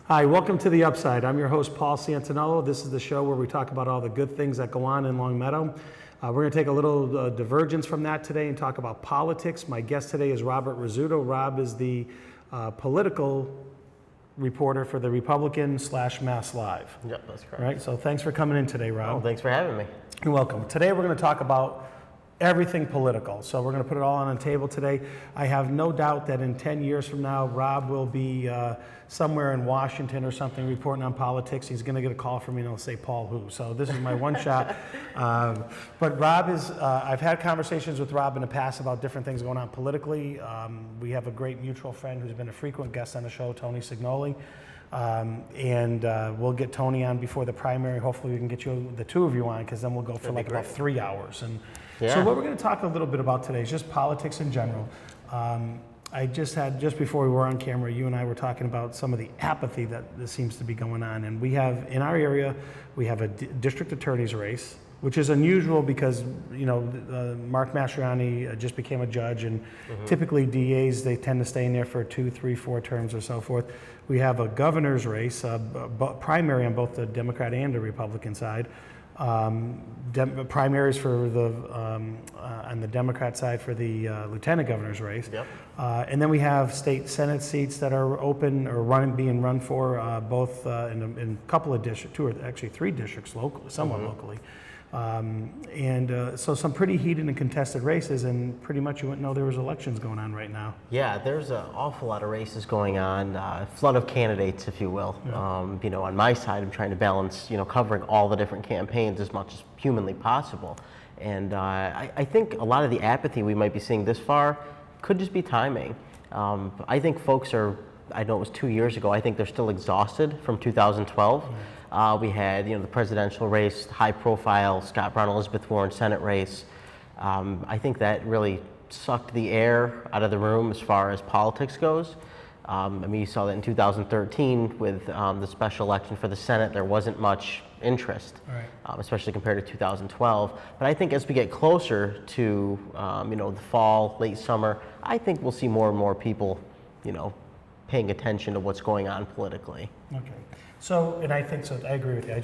Hi, welcome to the Upside. I'm your host, Paul Santinello. This is the show where we talk about all the good things that go on in Long Meadow. We're going to take a little divergence from that today and talk about politics. My guest today is Robert Rizzoto. Rob is the political reporter for the Republican/Mass Live. Yep, that's correct. Right. So thanks for coming in today, Rob. Oh, thanks for having me. You're welcome. Today we're going to talk about everything political. So we're going to put it all on the table today. I have no doubt that in 10 years from now, Rob will be somewhere in Washington or something reporting on politics. He's going to get a call from me and he'll say, Paul who? So this is my one shot. But Rob is, I've had conversations with Rob in the past about different things going on politically. We have a great mutual friend who's been a frequent guest on the show, Tony Signoli. We'll get Tony on before the primary. Hopefully we can get you, the two of you on, because then we'll go for like about 3 hours. And so what we're going to talk a little bit about today is just politics in general. I just before we were on camera, you and I were talking about some of the apathy that seems to be going on. And we have, in our area, we have a district attorney's race, which is unusual because, you know, Mark Mastriani just became a judge, and typically DAs, they tend to stay in there for 2, 3, 4 terms or so forth. We have a governor's race, primary on both the Democrat and the Republican side. Primaries for the on the Democrat side for the lieutenant governor's race. Yep. And then we have state Senate seats that are open or being run for both in a couple of districts, 2 or actually 3 districts locally, somewhat locally. So some pretty heated and contested races, and pretty much you wouldn't know there was elections going on right now. Yeah, there's an awful lot of races going on, flood of candidates, if you will. Yeah. You know, on my side, I'm trying to balance, you know, covering all the different campaigns as much as humanly possible. And I think a lot of the apathy we might be seeing this far could just be timing. I think folks are, I know it was 2 years ago, I think they're still exhausted from 2012. We had, you know, the presidential race, high profile, Scott Brown, Elizabeth Warren Senate race. I think that really sucked the air out of the room as far as politics goes. I mean, you saw that in 2013 with the special election for the Senate, there wasn't much interest, especially compared to 2012. But I think as we get closer to, you know, the fall, late summer, I think we'll see more and more people, you know, paying attention to what's going on politically. Okay. So, and I think so. I agree with you. I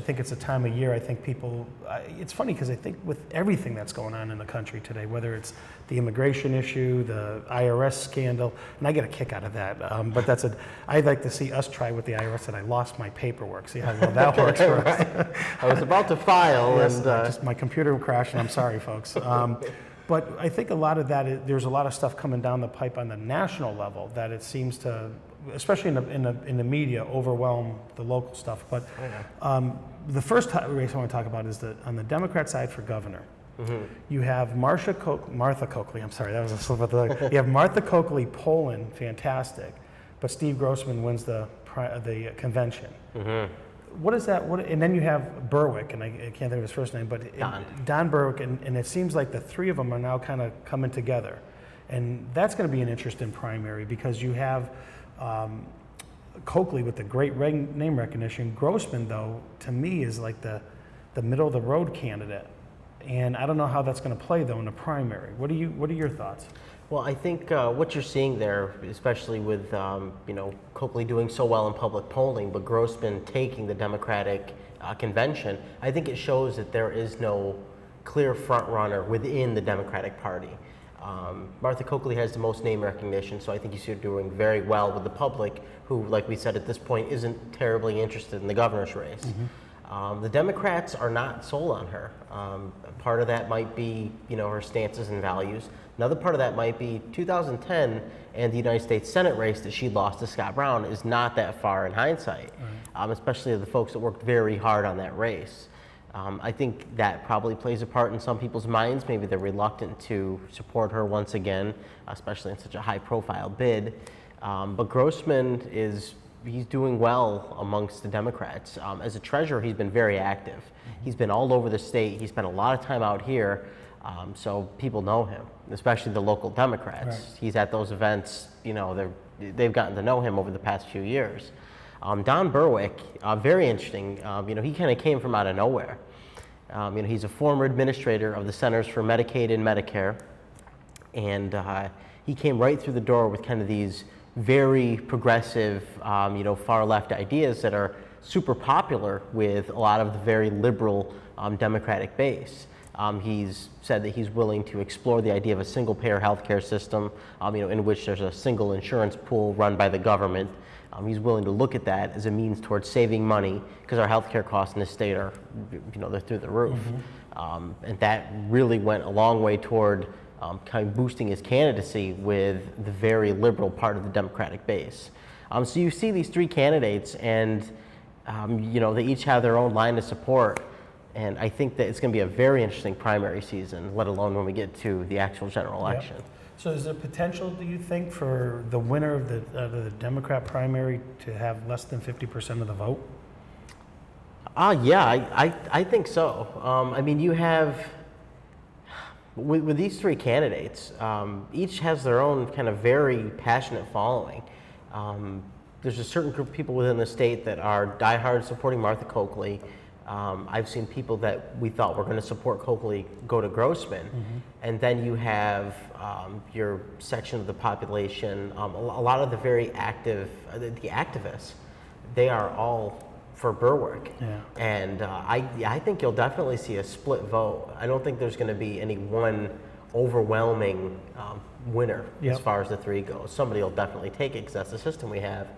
think it's a time of year. I think people. It's funny because I think with everything that's going on in the country today, whether it's the immigration issue, the IRS scandal, and I get a kick out of that. But I'd like to see us try with the IRS that I lost my paperwork. See how well that works for us. I was about to file, yes, and just my computer crashed, and I'm sorry, folks. But I think a lot of that, there's a lot of stuff coming down the pipe on the national level that it seems to, especially in the media, overwhelm the local stuff. But the first race I want to talk about is on the Democrat side for governor. You have Martha Coakley. I'm sorry, that was a slip of the tongue. You have Martha Coakley polling fantastic, but Steve Grossman wins the convention. What is that? And then you have Berwick, and I can't think of his first name, but Don Berwick, and it seems like the 3 of them are now kind of coming together. And that's going to be an interesting primary because you have Coakley with the great name recognition. Grossman, though, to me is like the middle of the road candidate. And I don't know how that's going to play, though, in the primary. What are your thoughts? Well, I think what you're seeing there, especially with you know, Coakley doing so well in public polling, but Grossman taking the Democratic convention, I think it shows that there is no clear front runner within the Democratic Party. Martha Coakley has the most name recognition, so I think she's doing very well with the public, who, like we said at this point, isn't terribly interested in the governor's race. The Democrats are not sold on her. Part of that might be, you know, her stances and values. Another part of that might be 2010 and the United States Senate race that she lost to Scott Brown is not that far in hindsight, especially the folks that worked very hard on that race. I think that probably plays a part in some people's minds. Maybe they're reluctant to support her once again, especially in such a high-profile bid. But Grossman he's doing well amongst the Democrats. As a treasurer, he's been very active. He's been all over the state. He spent a lot of time out here, so people know him, especially the local Democrats. He's at those events. You know, they've gotten to know him over the past few years. Don Berwick, very interesting. You know, he kind of came from out of nowhere. You know, he's a former administrator of the Centers for Medicaid and Medicare, and he came right through the door with kind of these very progressive, far left ideas that are super popular with a lot of the very liberal Democratic base. He's said that he's willing to explore the idea of a single-payer healthcare system, in which there's a single insurance pool run by the government. He's willing to look at that as a means towards saving money because our healthcare costs in this state are, they're through the roof. And that really went a long way toward kind of boosting his candidacy with the very liberal part of the Democratic base. So you see these three candidates, and they each have their own line of support. And I think that it's going to be a very interesting primary season, let alone when we get to the actual general election. Yep. So is there potential, do you think, for the winner of the Democrat primary to have less than 50% of the vote? Yeah, I think so. You have, with these three candidates, each has their own kind of very passionate following. There's a certain group of people within the state that are diehard supporting Martha Coakley. I've seen people that we thought were going to support Coakley go to Grossman. And then you have your section of the population, a lot of the very active, the activists, they are all for Berwick. Yeah. And I think you'll definitely see a split vote. I don't think there's going to be any one overwhelming winner as far as the three goes. Somebody will definitely take it because that's the system we have.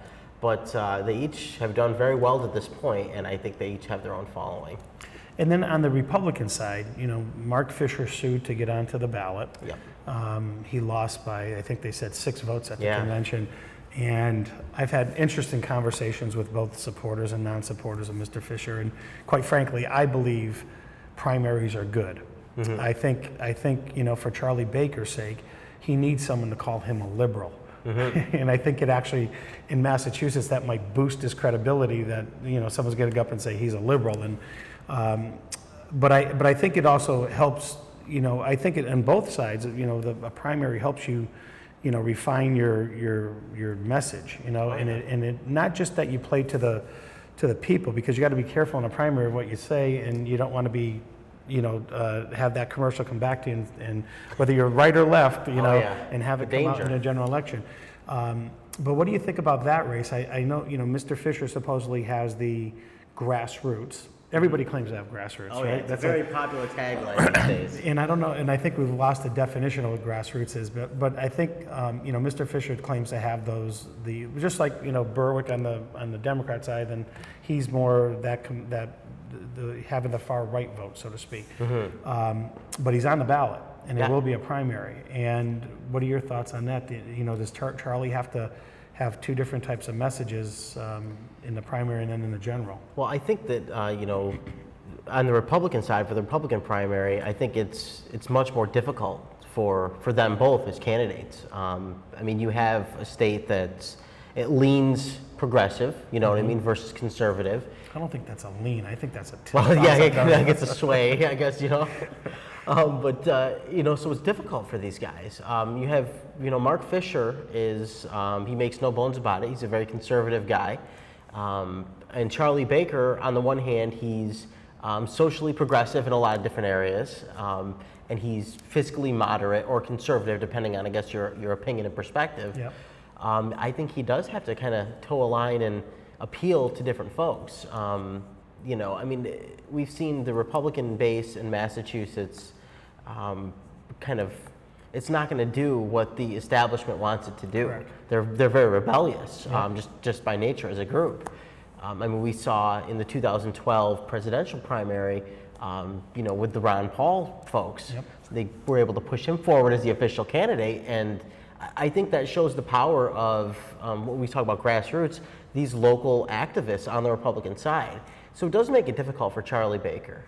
But they each have done very well to this point, and I think they each have their own following. And then on the Republican side, Mark Fisher sued to get onto the ballot. Yep. He lost by, I think they said 6 votes at the convention. And I've had interesting conversations with both supporters and non-supporters of Mr. Fisher. And quite frankly, I believe primaries are good. I think for Charlie Baker's sake, he needs someone to call him a liberal. And I think it actually, in Massachusetts, that might boost his credibility that, someone's going to go up and say he's a liberal. And, but I think it also helps, I think it on both sides, a primary helps you, refine your message, and it not just that you play to the people, because you got to be careful in a primary of what you say, and you don't want to be, have that commercial come back to you, and whether you're right or left, and have it come out in a general election. But what do you think about that race? I know, Mr. Fisher supposedly has the grassroots. Everybody claims to have grassroots, right? Yeah, that's a very popular tagline these days. And I don't know, and I think we've lost the definition of what grassroots is, but I think, Mr. Fisher claims to have those, just like, Berwick on the Democrat side, then he's more having the far right vote, so to speak. But he's on the ballot, and there will be a primary. And what are your thoughts on that? Does Charlie have to have two different types of messages in the primary and then in the general? Well, I think that on the Republican side, for the Republican primary, I think it's much more difficult for them both as candidates. You have a state it leans progressive, what I mean, versus conservative. I don't think that's a lean. I think that's a tilt. Well, yeah, I guess a sway, I guess, so it's difficult for these guys. You have, Mark Fisher is, he makes no bones about it. He's a very conservative guy. And Charlie Baker, on the one hand, he's socially progressive in a lot of different areas. And he's fiscally moderate or conservative, depending on, I guess, your opinion and perspective. Yep. I think he does have to kind of toe a line and appeal to different folks. We've seen the Republican base in Massachusetts it's not going to do what the establishment wants it to do. Correct. They're very rebellious, just by nature as a group. We saw in the 2012 presidential primary, with the Ron Paul folks, they were able to push him forward as the official candidate, and I think that shows the power of what we talk about grassroots, these local activists on the Republican side. So it does make it difficult for Charlie Baker.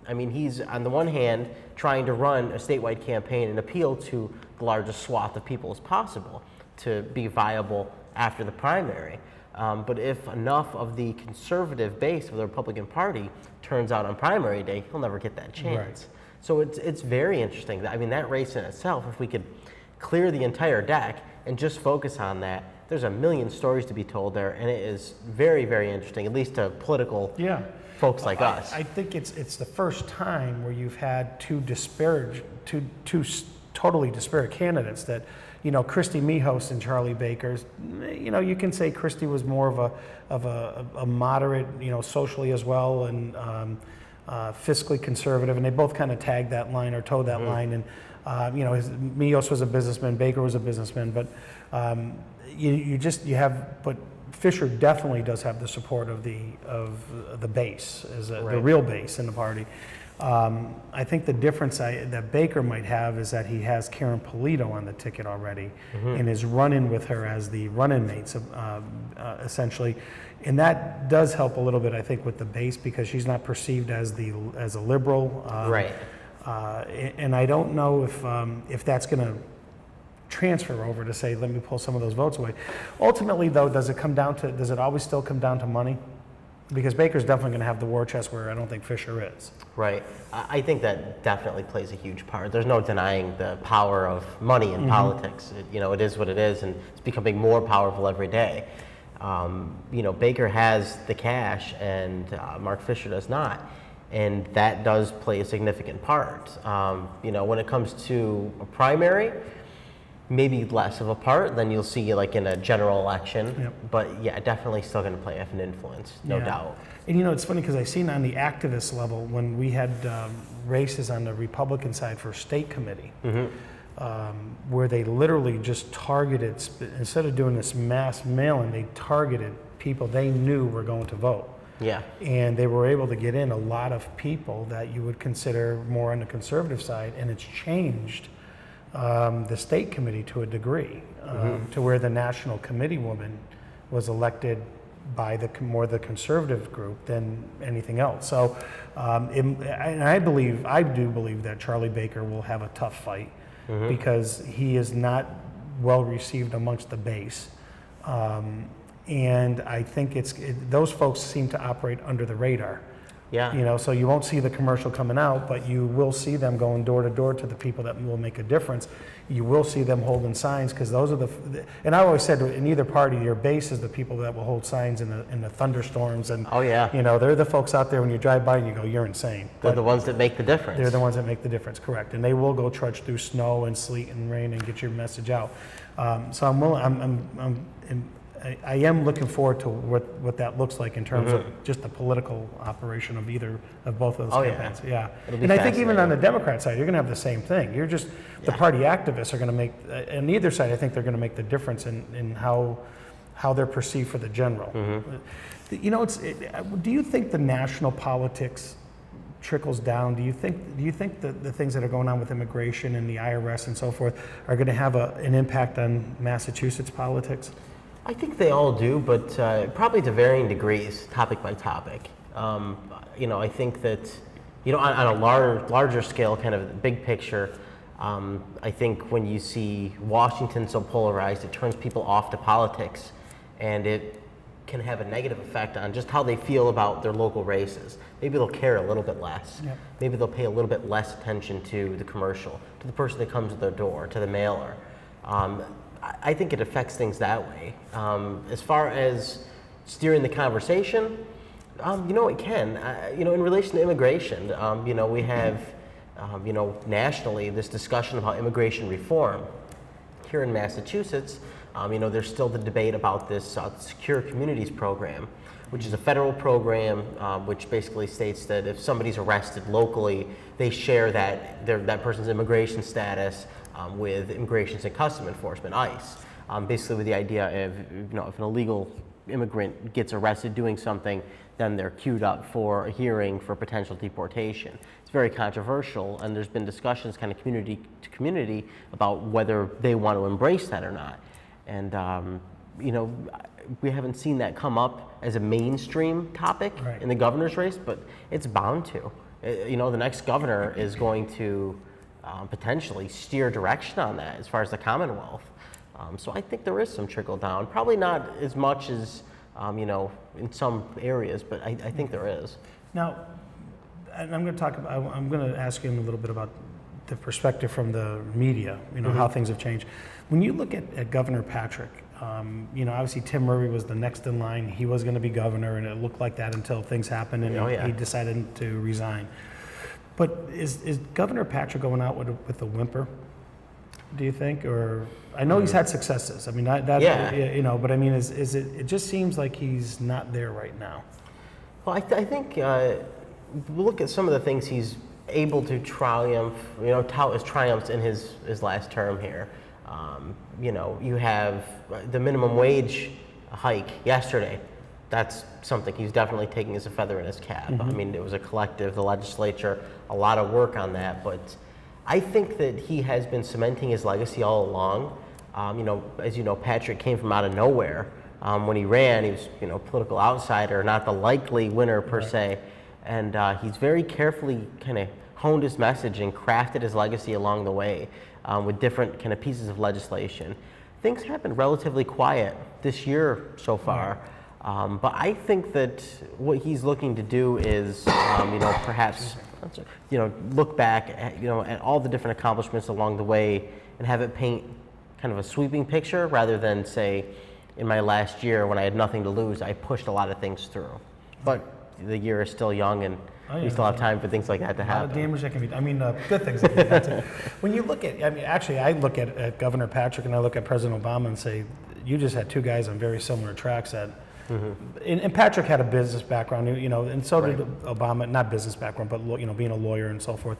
He's on the one hand trying to run a statewide campaign and appeal to the largest swath of people as possible to be viable after the primary. But if enough of the conservative base of the Republican Party turns out on primary day, he'll never get that chance. Right. So it's very interesting. That race in itself, if we could clear the entire deck and just focus on that, there's a million stories to be told there, and it is very, very interesting, at least to political folks like us. I think it's the first time where you've had two totally disparate candidates that, Christy Mijos and Charlie Baker's, you can say Christy was more of a moderate, socially as well, and fiscally conservative, and they both kind of tagged that line or towed that line. And Mijos was a businessman, Baker was a businessman, but but Fisher definitely does have the support of the base, the real base in the party. I think the difference that Baker might have is that he has Karen Polito on the ticket already, and is running with her as the run-in mates, essentially, and that does help a little bit, I think, with the base, because she's not perceived as a liberal, Right. And I don't know if that's going to transfer over to say, let me pull some of those votes away. Ultimately, though, does it always still come down to money? Because Baker's definitely going to have the war chest where I don't think Fisher is. Right. I think that definitely plays a huge part. There's no denying the power of money in politics. It is what it is, and it's becoming more powerful every day. Baker has the cash, and Mark Fisher does not. And that does play a significant part. When it comes to a primary, maybe less of a part than you'll see like in a general election. Yep. But yeah, definitely still going to play an influence, no doubt. And it's funny because I've seen on the activist level, when we had races on the Republican side for state committee, where they literally just targeted, instead of doing this mass mailing, they targeted people they knew were going to vote. Yeah. And they were able to get in a lot of people that you would consider more on the conservative side, and it's changed the state committee to a degree, to where the national committee woman was elected by the conservative group than anything else. So, and I do believe that Charlie Baker will have a tough fight, because he is not well received amongst the base. And I think those folks seem to operate under the radar. Yeah. So you won't see the commercial coming out, but you will see them going door to door to the people that will make a difference. You will see them holding signs, because those are and I always said, in either party, your base is the people that will hold signs in the thunderstorms. And oh yeah. They're the folks out there when you drive by and you go, you're insane. They're the ones that make the difference. They're the ones that make the difference, correct. And they will go trudge through snow and sleet and rain and get your message out. So I am looking forward to what that looks like in terms of just the political operation of both of those campaigns. Yeah. And I think even on the Democrat side, you're going to have the same thing. You're just, the party activists are going to make, on either side, I think they're going to make the difference in how they're perceived for the general. Do you think the national politics trickles down? Do you think the things that are going on with immigration and the IRS and so forth are going to have an impact on Massachusetts politics? I think they all do, but probably to varying degrees, topic by topic. I think that, on a larger scale, kind of big picture, I think when you see Washington so polarized, it turns people off to politics, and it can have a negative effect on just how they feel about their local races. Maybe they'll care a little bit less. Yep. Maybe they'll pay a little bit less attention to the commercial, to the person that comes to their door, to the mailer. I think it affects things that way. As far as steering the conversation, it can. In relation to immigration, we have, nationally this discussion about immigration reform. Here in Massachusetts, there's still the debate about this Secure Communities program, which is a federal program which basically states that if somebody's arrested locally, they share that person's immigration status with Immigration and Customs Enforcement, ICE. Basically with the idea of, if an illegal immigrant gets arrested doing something, then they're queued up for a hearing for potential deportation. It's very controversial, and there's been discussions kind of community to community about whether they want to embrace that or not. And, we haven't seen that come up as a mainstream topic in the governor's race, but it's bound to. The next governor is going to potentially steer direction on that as far as the Commonwealth. So I think there is some trickle down. Probably not as much as, in some areas, but I think there is. Now, and I'm going to ask you a little bit about the perspective from the media, how things have changed. When you look at Governor Patrick, obviously Tim Murray was the next in line. He was going to be governor, and it looked like that until things happened, and he decided to resign. But is Governor Patrick going out with a whimper? do you think? Or I know he's had successes. I mean, Yeah. you know, but I mean, is it? It just seems like he's not there right now. Well, I think look at some of the things he's able to triumph, tout his triumphs in his last term here. You have the minimum wage hike yesterday. That's something he's definitely taking as a feather in his cap. I mean, it was a collective, the legislature, a lot of work on that. But I think that he has been cementing his legacy all along. As you know, Patrick came from out of nowhere. When he ran, he was, political outsider, not the likely winner per se. And he's very carefully kind of honed his message and crafted his legacy along the way with different kind of pieces of legislation. Things have been relatively quiet this year so far. But I think that what he's looking to do is, perhaps, look back at all the different accomplishments along the way and have it paint kind of a sweeping picture rather than say, in my last year when I had nothing to lose, I pushed a lot of things through. But the year is still young and we still have time for things like that to happen. A lot of damage that can be, good things that can be done. When you look at, actually I look at Governor Patrick and I look at President Obama and say, you just had two guys on very similar tracks that, and Patrick had a business background, and so did Obama, not business background, but being a lawyer and so forth.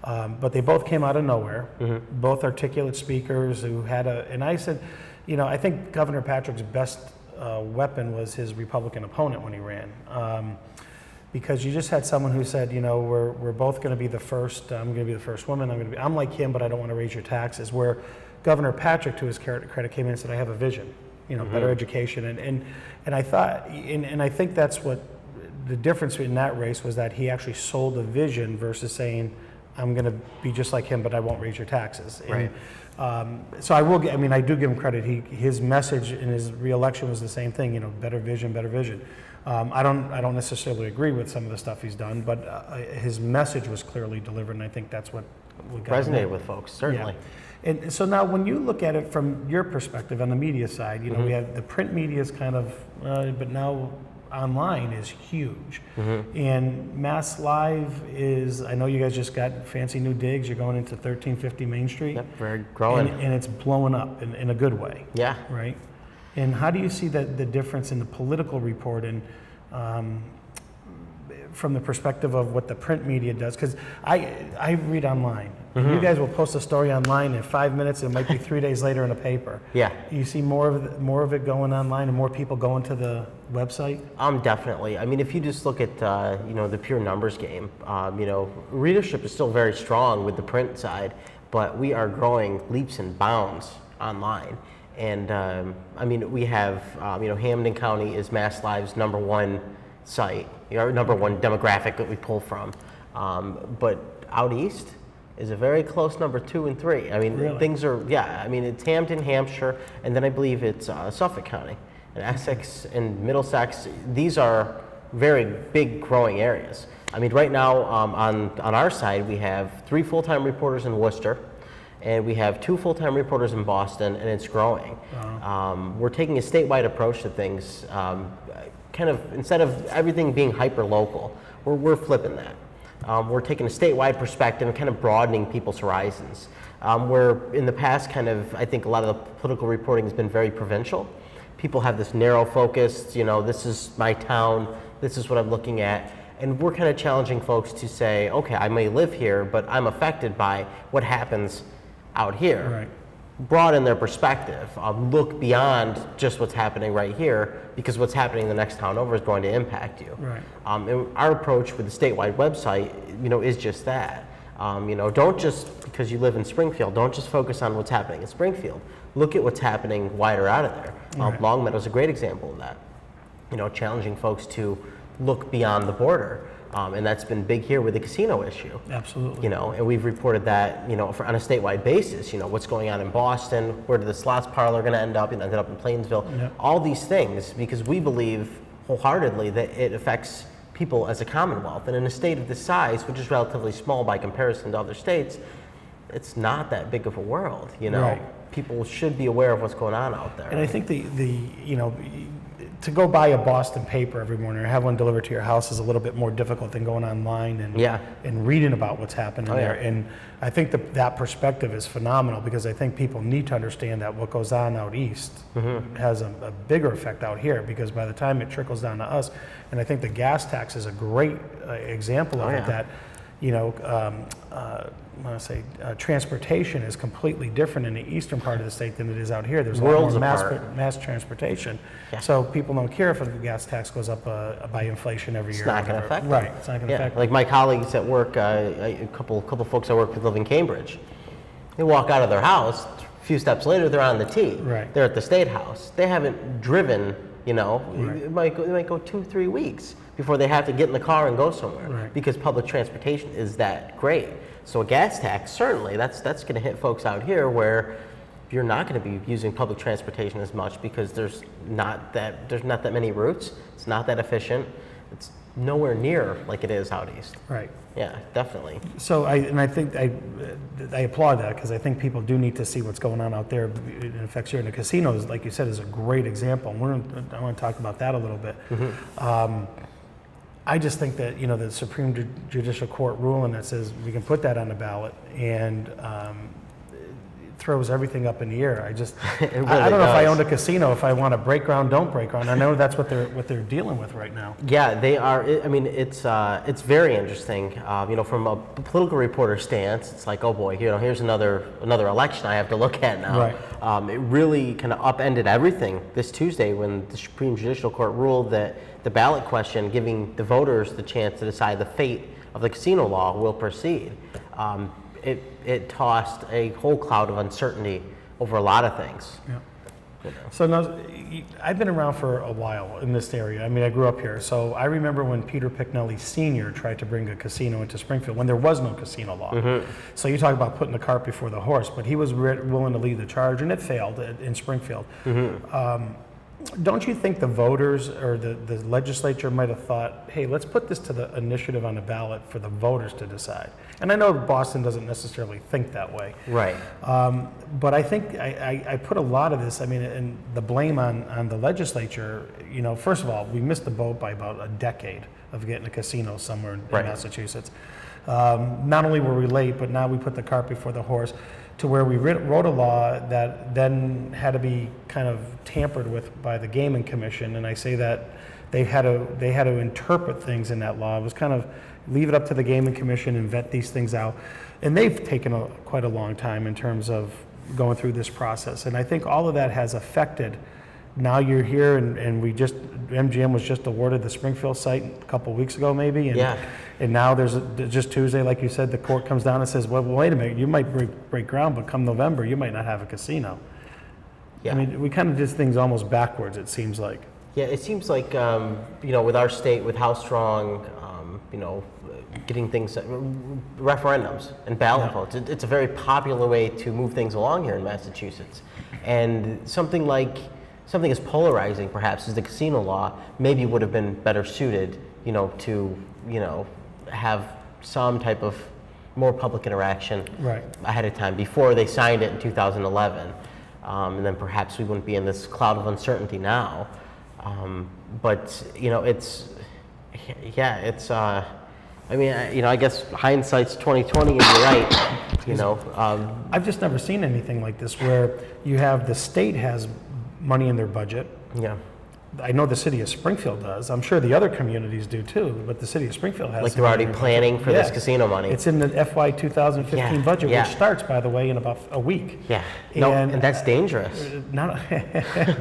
But they both came out of nowhere, both articulate speakers who had and I said, I think Governor Patrick's best weapon was his Republican opponent when he ran. Because you just had someone who said, we're both going to be the first, I'm going to be the first woman, I'm like him, but I don't want to raise your taxes. Where Governor Patrick, to his credit, came in and said, I have a vision, better education. And I thought, and I think that's what the difference in that race was, that he actually sold a vision versus saying, I'm going to be just like him, but I won't raise your taxes. Right. So I will. I do give him credit. His message in his reelection was the same thing. Better vision, better vision. I don't necessarily agree with some of the stuff he's done, but his message was clearly delivered, and I think that's what resonated with folks, certainly. Yeah. And so now, when you look at it from your perspective on the media side, we have the print media is kind of, but now online is huge. And Mass Live is, I know you guys just got fancy new digs. You're going into 1350 Main Street. Yep, very growing. And it's blowing up in a good way. Yeah. Right? And how do you see the difference in the political report and from the perspective of what the print media does? Because I read online. You guys will post a story online in 5 minutes. It might be 3 days later in a paper. Yeah. You see more of it going online and more people going to the website? Definitely. If you just look at the pure numbers game, readership is still very strong with the print side, but we are growing leaps and bounds online. And we have Hamden County is Mass Live's #1 site, our #1 demographic that we pull from. But out east is a very close #2 and 3. Really? Things are, it's Hampton, Hampshire, and then I believe it's Suffolk County. And Essex and Middlesex, these are very big growing areas. Right now on our side, we have 3 full-time reporters in Worcester, and we have 2 full-time reporters in Boston, and it's growing. We're taking a statewide approach to things, kind of instead of everything being hyper-local, we're flipping that. We're taking a statewide perspective and kind of broadening people's horizons. Where in the past, I think a lot of the political reporting has been very provincial. People have this narrow focus, this is my town, this is what I'm looking at. And we're kind of challenging folks to say, okay, I may live here, but I'm affected by what happens out here. Right. Broaden their perspective. Look beyond just what's happening right here, because what's happening in the next town over is going to impact you. Right. And our approach with the statewide website, is just that. Don't just, because you live in Springfield, don't just focus on what's happening in Springfield. Look at what's happening wider out of there. Right. Longmeadow is a great example of that. Challenging folks to look beyond the border. And that's been big here with the casino issue. Absolutely. And we've reported that, on a statewide basis, what's going on in Boston, where did the slots parlor going to end up, ended up in Plainsville, Yep. all these things, because we believe wholeheartedly that it affects people as a commonwealth. And in a state of this size, which is relatively small by comparison to other states, it's not that big of a world, you know. Right. People should be aware of what's going on out there. And I think to go buy a Boston paper every morning or have one delivered to your house is a little bit more difficult than going online and reading about what's happening there. Yeah. And I think that perspective is phenomenal, because I think people need to understand that what goes on out east has a bigger effect out here, because by the time it trickles down to us, and I think the gas tax is a great example of it, that transportation is completely different in the eastern part of the state than it is out here. There's a lot more mass transportation. Yeah. So people don't care if the gas tax goes up by inflation every year. It's not going to affect them. Right, it's not going to affect them. Like my colleagues at work, a couple folks I work with live in Cambridge. They walk out of their house, a few steps later they're on the T. Right. They're at the State House. They haven't driven, Right. it might go 2-3 weeks before they have to get in the car and go somewhere, Right. because public transportation is that great. So a gas tax, certainly, that's going to hit folks out here where you're not going to be using public transportation as much, because there's not that many routes. It's not that efficient. It's nowhere near like it is out east. Right. Yeah, definitely. So I think I applaud that, because I think people do need to see what's going on out there. It affects you. And the casinos, like you said, is a great example. And I want to talk about that a little bit. I just think that the Supreme Judicial Court ruling that says we can put that on the ballot and throws everything up in the air. I just It really I don't know if I does. owned a casino, if I want to break ground, don't break ground. I know that's what they're dealing with right now. Yeah, they are. I mean, it's very interesting. From a political reporter stance, it's like, oh boy, here's another election I have to look at now. Right. It really kind of upended everything this Tuesday when the Supreme Judicial Court ruled that the ballot question, giving the voters the chance to decide the fate of the casino law, will proceed. It tossed a whole cloud of uncertainty over a lot of things. Yeah. So now, I've been around for a while in this area. I mean, I grew up here. So I remember when Peter Picknelly Sr. tried to bring a casino into Springfield when there was no casino law. So you talk about putting the cart before the horse, but he was willing to lead the charge, and it failed in Springfield. Don't you think the voters or the legislature might have thought, hey, let's put this to the initiative on the ballot for the voters to decide? And I know Boston doesn't necessarily think that way. Right. But I think I put a lot of this, and the blame on the legislature. First of all, we missed the boat by about a decade of getting a casino somewhere in Massachusetts. Not only were we late, but now we put the cart before the horse, to where we wrote a law that then had to be kind of tampered with by the Gaming Commission. And I say that they had to interpret things in that law. It was kind of leave it up to the Gaming Commission and vet these things out. And they've taken quite a long time in terms of going through this process. And I think all of that has affected. Now you're here, and MGM was just awarded the Springfield site a couple weeks ago, maybe. And now there's just Tuesday, like you said, the court comes down and says, well, wait a minute, you might break ground, but come November, you might not have a casino. Yeah. I mean, we kind of did things almost backwards, it seems like. Yeah, it seems like, with our state, with how strong, getting things, referendums and ballot votes, it's a very popular way to move things along here in Massachusetts. And something as polarizing, perhaps, as the casino law, maybe would have been better suited, to, have some type of more public interaction ahead of time before they signed it in 2011. And then perhaps we wouldn't be in this cloud of uncertainty now. But I guess hindsight's 2020, and you're right. I've just never seen anything like this, where you have the state has money in their budget. Yeah. I know the city of Springfield does. I'm sure the other communities do too, but the city of Springfield has. Like they're already planning for this casino money. It's in the FY 2015 budget, which starts, by the way, in about a week. Yeah. And that's dangerous. Not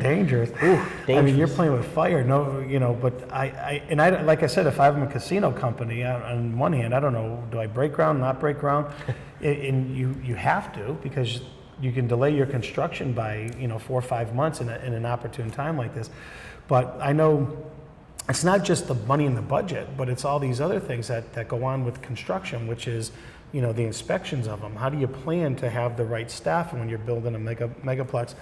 dangerous. Ooh, dangerous. I mean, you're playing with fire. But I like I said, if I'm a casino company, on one hand, I don't know, do I break ground, not break ground? And you have to, because you can delay your construction by 4 or 5 months in an opportune time like this. But I know it's not just the money in the budget, but it's all these other things that go on with construction, which is the inspections of them. How do you plan to have the right staff when you're building a megaplex?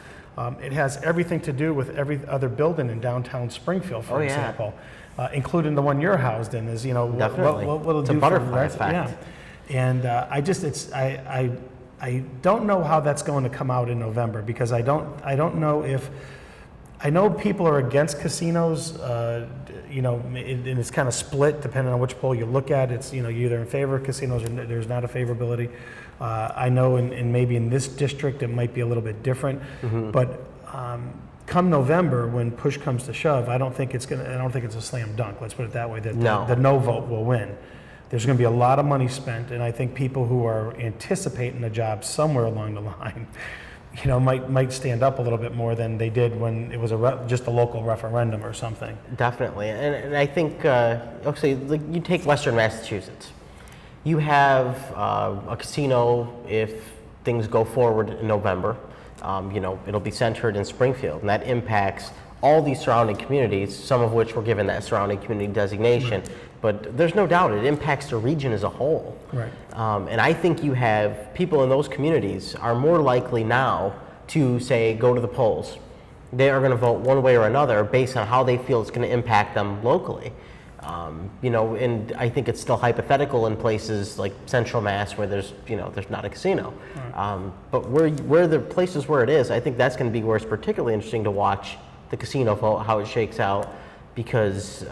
It has everything to do with every other building in downtown Springfield, for example, including the one you're housed in. Is Definitely. what it'll it's do a butterfly for the rest. effect. Yeah. And I don't know how that's going to come out in November, because I don't know if, I know people are against casinos, and it's kind of split depending on which poll you look at. It's, you're either in favor of casinos or there's not a favorability. I know in maybe in this district it might be a little bit different, but come November, when push comes to shove, I don't think it's a slam dunk. Let's put it that way. That the no vote will win. There's going to be a lot of money spent, and I think people who are anticipating a job somewhere along the line, might stand up a little bit more than they did when it was just a local referendum or something. Definitely, and I think, like you take Western Massachusetts. You have a casino, if things go forward in November, it'll be centered in Springfield, and that impacts all these surrounding communities, some of which were given that surrounding community designation. Right. But there's no doubt it impacts the region as a whole. Right. And I think you have people in those communities are more likely now to say, go to the polls. They are going to vote one way or another based on how they feel it's going to impact them locally. And I think it's still hypothetical in places like Central Mass where there's not a casino. Right. But where the places where it is, I think that's going to be where it's particularly interesting to watch the casino vote, how it shakes out, because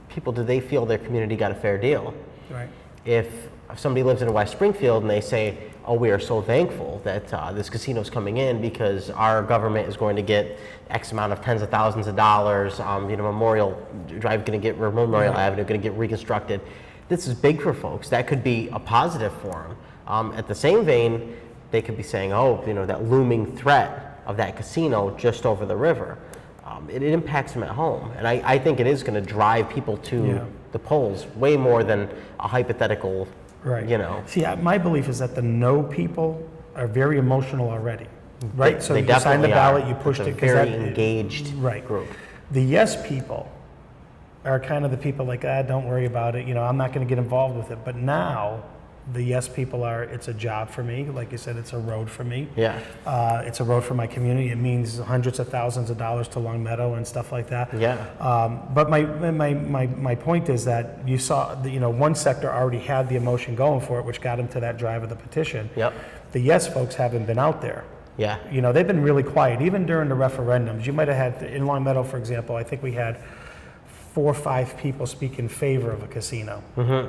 people, do they feel their community got a fair deal? Right. If somebody lives in West Springfield and they say, oh, we are so thankful that this casino's coming in because our government is going to get X amount of tens of thousands of dollars, Memorial Drive going to get, Memorial Avenue going to get reconstructed. This is big for folks. That could be a positive for them. At the same vein, they could be saying, oh, that looming threat of that casino just over the river. It impacts them at home. And I think it is going to drive people to the polls way more than a hypothetical, right. See, my belief is that the no people are very emotional already, right? So you signed the ballot, you pushed it. It's a very engaged group. The yes people are kind of the people like, don't worry about it. I'm not going to get involved with it. But now the yes people are, it's a job for me. Like you said, it's a road for me. Yeah. It's a road for my community. It means hundreds of thousands of dollars to Long Meadow and stuff like that. Yeah. But my point is that you saw, one sector already had the emotion going for it, which got them to that drive of the petition. Yep. The yes folks haven't been out there. Yeah. They've been really quiet, even during the referendums. You might have had, in Long Meadow, for example, I think we had 4 or 5 people speak in favor of a casino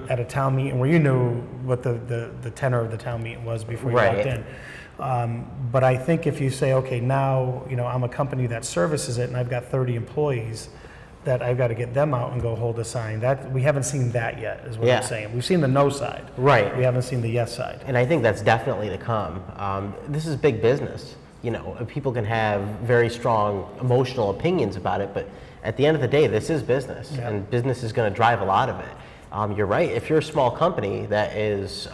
at a town meeting where you knew what the tenor of the town meeting was before you walked in. But I think if you say, okay, now I'm a company that services it and I've got 30 employees, that I've got to get them out and go hold a sign. That we haven't seen that yet, is what I'm saying. We've seen the no side. Right. We haven't seen the yes side. And I think that's definitely to come. This is big business. People can have very strong emotional opinions about it, but at the end of the day, this is business, and business is going to drive a lot of it. You're right. If you're a small company that is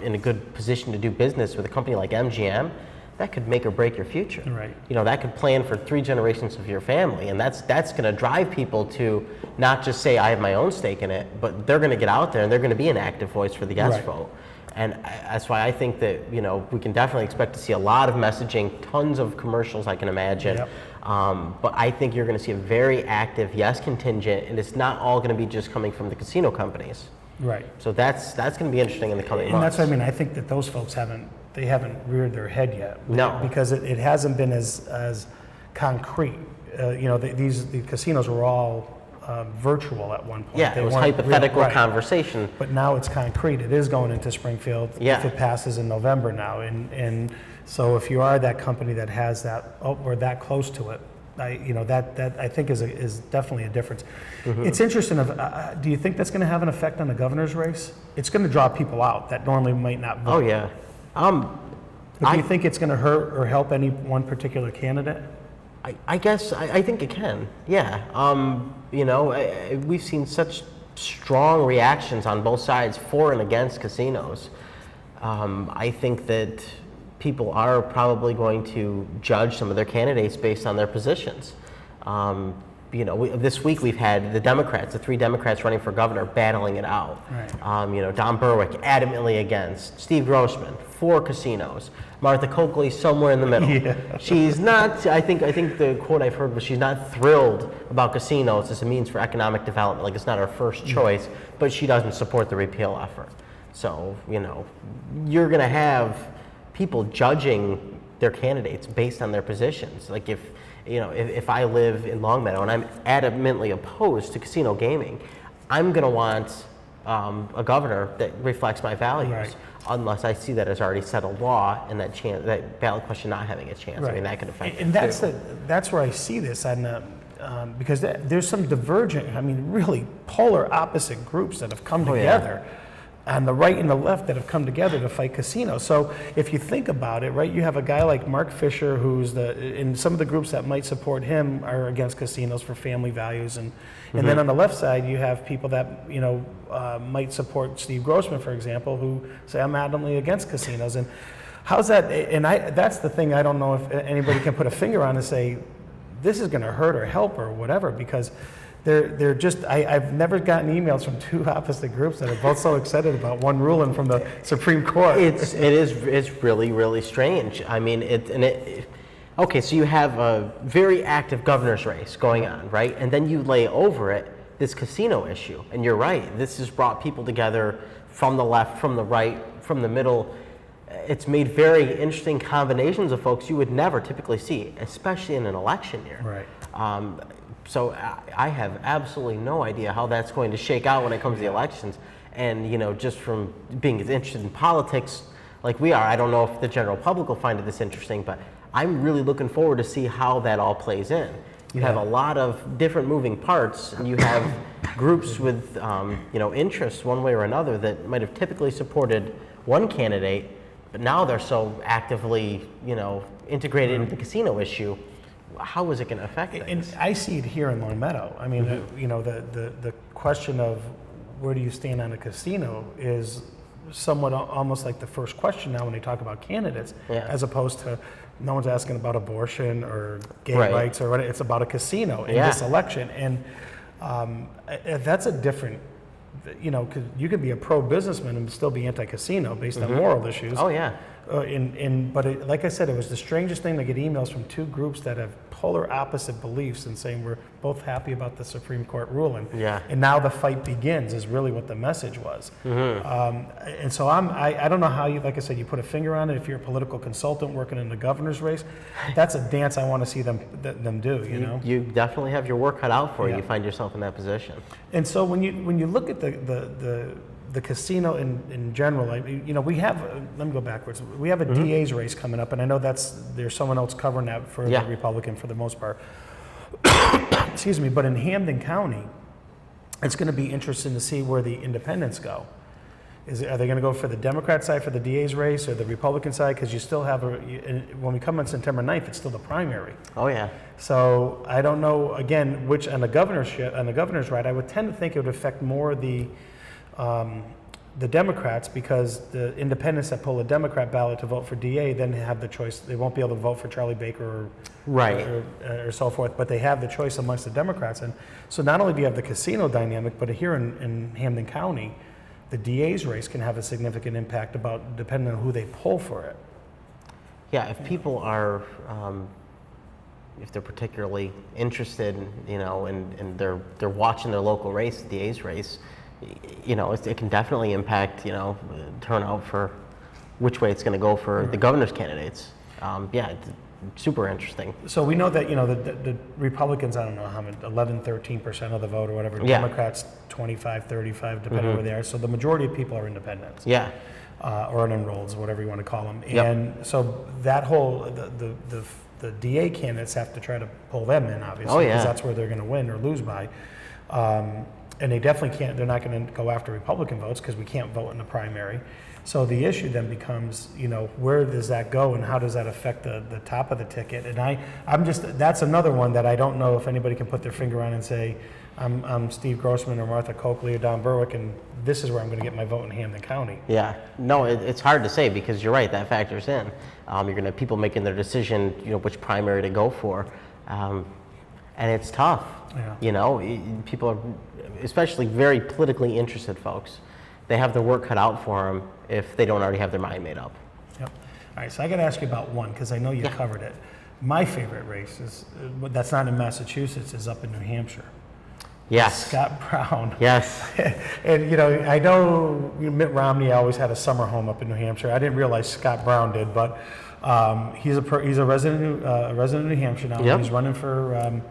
in a good position to do business with a company like MGM, that could make or break your future. Right. That could plan for 3 generations of your family, and that's going to drive people to not just say I have my own stake in it, but they're going to get out there and they're going to be an active voice for the yes vote. And that's why I think that we can definitely expect to see a lot of messaging, tons of commercials, I can imagine. Yep. But I think you're going to see a very active yes contingent, and it's not all going to be just coming from the casino companies. Right. So that's going to be interesting in the coming months. And that's what I mean. I think that those folks haven't reared their head yet. No. Because it hasn't been as concrete. The casinos were all virtual at one point. Yeah, it was hypothetical conversation. But now it's concrete. It is going into Springfield if it passes in November now. And so if you are that company that has that, or that close to it, that I think is definitely a difference. It's interesting. Do you think that's going to have an effect on the governor's race? It's going to draw people out that normally might not vote. Oh yeah. But do you think it's going to hurt or help any one particular candidate? I guess I think it can. Yeah. We've seen such strong reactions on both sides for and against casinos. I think that people are probably going to judge some of their candidates based on their positions. This week we've had the 3 Democrats running for governor battling it out. Right. Don Berwick adamantly against, Steve Grossman for casinos, Martha Coakley somewhere in the middle. Yeah. She's not, I think the quote I've heard was she's not thrilled about casinos as a means for economic development, like it's not her first choice, but she doesn't support the repeal effort. So, you're going to have people judging their candidates based on their positions. Like if I live in Longmeadow and I'm adamantly opposed to casino gaming, I'm going to want a governor that reflects my values, Right. unless I see that as already settled law and that ballot question not having a chance. Right. I mean, that could affect And it that's where I see this, and because there's some divergent, I mean, really polar opposite groups that have come Oh, yeah. together, on the right and the left that have come together to fight casinos. So if you think about it, right, you have a guy like Mark Fisher, who's and some of the groups that might support him are against casinos for family values, and then on the left side you have people that might support Steve Grossman, for example, who say I'm adamantly against casinos. And how's that? And that's the thing I don't know if anybody can put a finger on and say this is going to hurt or help or whatever, because they're just, I've never gotten emails from two opposite groups that are both so excited about one ruling from the Supreme Court. It's really, really strange. I mean, okay, so you have a very active governor's race going on, right? And then you lay over it this casino issue. And you're right, this has brought people together from the left, from the right, from the middle. It's made very interesting combinations of folks you would never typically see, especially in an election year. Right. So I have absolutely no idea how that's going to shake out when it comes to the elections. And just from being as interested in politics like we are, I don't know if the general public will find it this interesting, but I'm really looking forward to see how that all plays in. You have a lot of different moving parts, and you have groups with interests one way or another that might have typically supported one candidate, but now they're so actively integrated into the casino issue. How is it going to affect things? And I see it here in Longmeadow. I mean, the question of where do you stand on a casino is somewhat almost like the first question now when they talk about candidates, as opposed to no one's asking about abortion or gay rights or what. It's about a casino in this election, and that's a different. Because you can be a pro-businessman and still be anti-casino based on moral issues. Oh yeah. But like I said, it was the strangest thing to get emails from two groups that have polar opposite beliefs and saying we're both happy about the Supreme Court ruling. Yeah. And now the fight begins is really what the message was. And so I don't know how you, like I said, you put a finger on it. If you're a political consultant working in the governor's race, that's a dance I want to see them do. You definitely have your work cut out for you. Yeah. You find yourself in that position. And so when you look at the casino in general, we have, let me go backwards. We have a DA's race coming up, and I know there's someone else covering that for the Republican for the most part. Excuse me, but in Hampden County, it's going to be interesting to see where the independents go. Are they going to go for the Democrat side for the DA's race or the Republican side? Because you still have, when we come on September 9th, it's still the primary. Oh yeah. So I don't know, again, which on the governor's right, I would tend to think it would affect more the Democrats, because the independents that pull a Democrat ballot to vote for DA then have the choice. They won't be able to vote for Charlie Baker or so forth, but they have the choice amongst the Democrats. And so not only do you have the casino dynamic, but here in Hampden County, the DA's race can have a significant impact depending on who they pull for it. Yeah, if people are, if they're particularly interested, and they're watching their local race, the DA's race, it can definitely impact, turnout for which way it's going to go for the governor's candidates. It's super interesting. So we know that, the Republicans, I don't know how many, 11, 13% of the vote or whatever. Yeah. Democrats, 25, 35, depending on where they are. So the majority of people are independents. Yeah. Or unenrolleds, whatever you want to call them. Yep. And so that whole, the DA candidates have to try to pull them in, obviously. Oh, yeah. Because that's where they're going to win or lose by. And they definitely can't, they're not going to go after Republican votes because we can't vote in the primary. So the issue then becomes, where does that go and how does that affect the top of the ticket? And that's another one that I don't know if anybody can put their finger on and say, I'm Steve Grossman or Martha Coakley or Don Berwick, and this is where I'm going to get my vote in Hampden County. Yeah, no, it's hard to say because you're right, that factors in. You're going to have people making their decision, which primary to go for. And it's tough. Yeah. People are, especially very politically interested folks, they have their work cut out for them if they don't already have their mind made up. Yep. All right, so I got to ask you about one because I know you covered it. My favorite race is, that's not in Massachusetts, is up in New Hampshire. Yes. Scott Brown. Yes. And, you know, I know Mitt Romney always had a summer home up in New Hampshire. I didn't realize Scott Brown did, but he's a resident of New Hampshire now. Yep. He's running for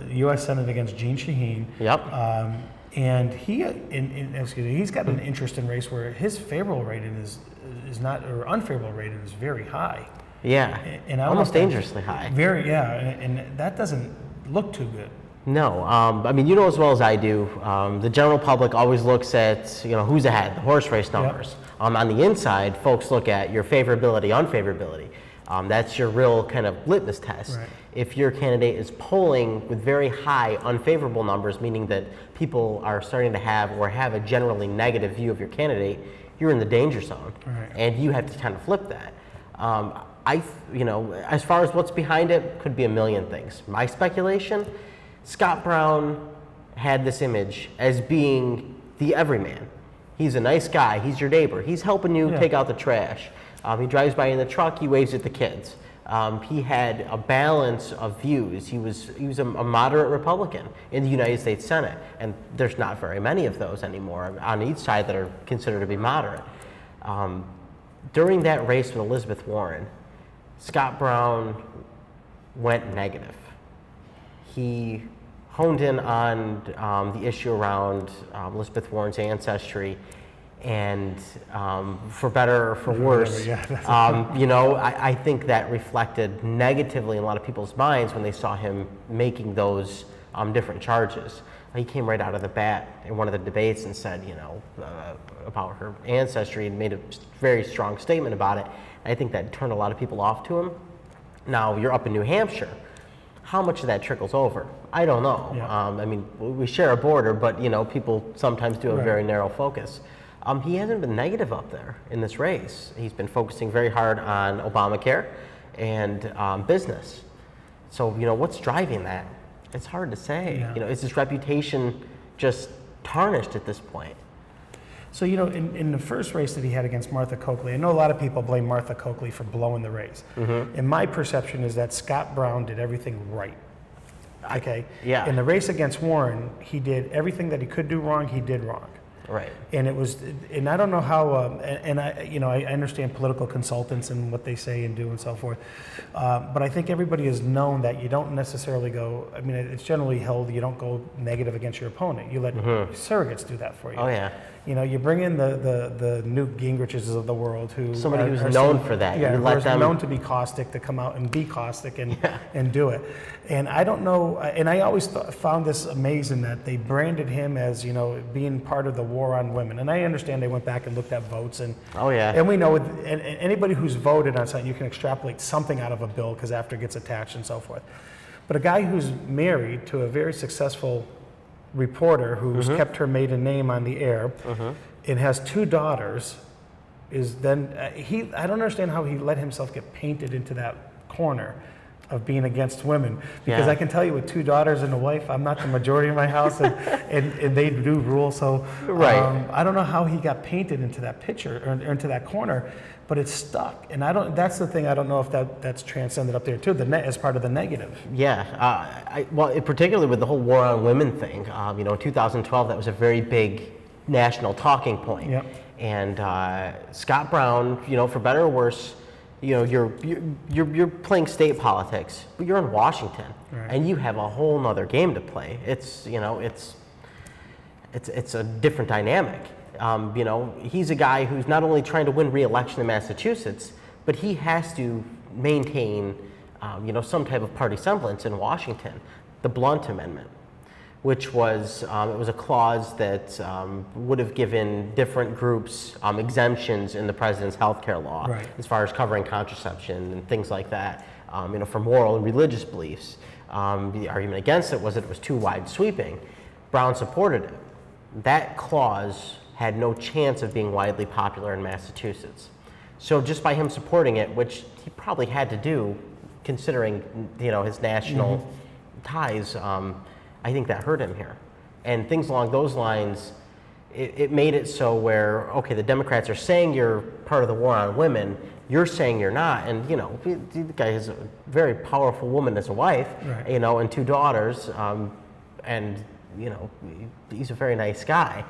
U.S. Senate against Gene Shaheen. Yep. And he's got an interesting race where his favorable rating is not, or unfavorable rating is very high. Yeah. And almost dangerously high. Very, yeah, and that doesn't look too good. No, I mean, you know as well as I do, the general public always looks at, you know, who's ahead, the horse race numbers. Yep. On the inside, folks look at your favorability, unfavorability. That's your real kind of litmus test. Right. If your candidate is polling with very high unfavorable numbers, meaning that people are starting to have a generally negative view of your candidate, you're in the danger zone. Right. And you have to kind of flip that. You know, as far as what's behind it, could be a million things. My speculation, Scott Brown had this image as being the everyman. He's a nice guy, he's your neighbor, he's helping you take out the trash. He drives by in the truck, he waves at the kids. He had a balance of views. He was a moderate Republican in the United States Senate, and there's not very many of those anymore on each side that are considered to be moderate. During that race with Elizabeth Warren, Scott Brown went negative. He honed in on the issue around Elizabeth Warren's ancestry, and for better or for worse, you know, I think that reflected negatively in a lot of people's minds when they saw him making those different charges. He came right out of the bat in one of the debates and said, you know, about her ancestry, and made a very strong statement about it. And I think that turned a lot of people off to him. Now, you're up in New Hampshire. How much of that trickles over? I don't know. Yeah. I mean, we share a border, but, you know, people sometimes do have a very narrow focus. He hasn't been negative up there in this race. He's been focusing very hard on Obamacare and business. So, you know, what's driving that? It's hard to say. Yeah. You know, is his reputation just tarnished at this point? So, you know, in the first race that he had against Martha Coakley, I know a lot of people blame Martha Coakley for blowing the race. Mm-hmm. And my perception is that Scott Brown did everything right. Okay? Yeah. In the race against Warren, he did everything that he could do wrong, he did wrong. Right. And it was, and I don't know how, and I, you know, I understand political consultants and what they say and do and so forth, but I think everybody has known that you don't necessarily go, I mean, it's generally held, you don't go negative against your opponent. You let surrogates do that for you. Oh, yeah. You know, you bring in the Newt Gingriches of the world who Somebody who's known for that. Yeah, you let who's them known to be caustic, to come out and be caustic and do it. And I don't know, and I always found this amazing that they branded him as, you know, being part of the war on women. And I understand they went back and looked at votes, and and we know, and anybody who's voted on something, you can extrapolate something out of a bill because after it gets attached and so forth. But a guy who's married to a very successful reporter who's kept her maiden name on the air and has 2 daughters is then I don't understand how he let himself get painted into that corner of being against women, because I can tell you with 2 daughters and a wife, I'm not the majority in my house, and they do rule. So I don't know how he got painted into that picture or into that corner, but it's stuck. And I don't. That's the thing. I don't know if that's transcended up there too. As part of the negative. Yeah. Well, particularly with the whole war on women thing. You know, in 2012, that was a very big national talking point. Yep. And Scott Brown, you know, for better or worse, you know, you're playing state politics, but you're in Washington, and you have a whole nother game to play. It's, you know, it's a different dynamic. You know, he's a guy who's not only trying to win re-election in Massachusetts, but he has to maintain, you know, some type of party semblance in Washington. The Blunt Amendment, which was it was a clause that would have given different groups exemptions in the president's health care law, as far as covering contraception and things like that, you know, for moral and religious beliefs. The argument against it was that it was too wide sweeping. Brown supported it. That clause had no chance of being widely popular in Massachusetts. So just by him supporting it, which he probably had to do, considering, you know, his national ties, I think that hurt him here. And things along those lines, it made it so where, okay, the Democrats are saying you're part of the war on women, you're saying you're not. And, you know, the guy has a very powerful woman as a wife, you know, and 2 daughters, and he's a very nice guy.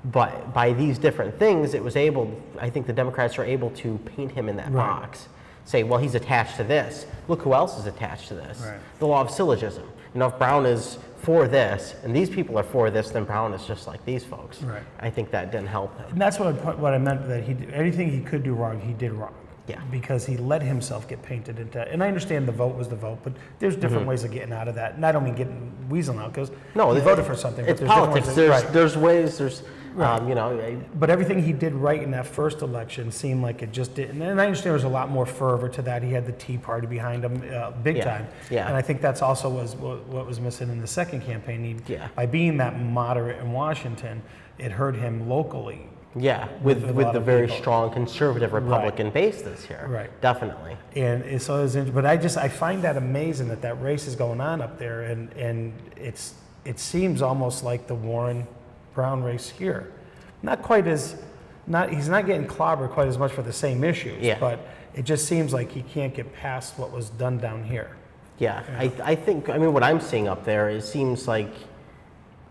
But by these different things, I think the Democrats are able to paint him in that box. Say, well, he's attached to this. Look who else is attached to this. Right. The law of syllogism. If Brown is for this, and these people are for this, then Brown is just like these folks. Right. I think that didn't help him. And that's what I meant, that anything he could do wrong, he did wrong. Yeah. Because he let himself get painted into, and I understand the vote was the vote, but there's different ways of getting out of that. And I don't mean getting weaseling out, because he voted for something. It's but politics. There's ways, Right. But everything he did right in that first election seemed like it just didn't. And I understand there's a lot more fervor to that. He had the Tea Party behind him big time. Yeah. And I think that's also what was missing in the second campaign. By being that moderate in Washington, it hurt him locally. Yeah, with the very strong conservative Republican base this year. Right. Definitely. And so it was but I find that amazing that race is going on up there, and it seems almost like the Warren Brown race here. He's not getting clobbered quite as much for the same issues, but it just seems like he can't get past what was done down here. Yeah. I think what I'm seeing up there, it seems like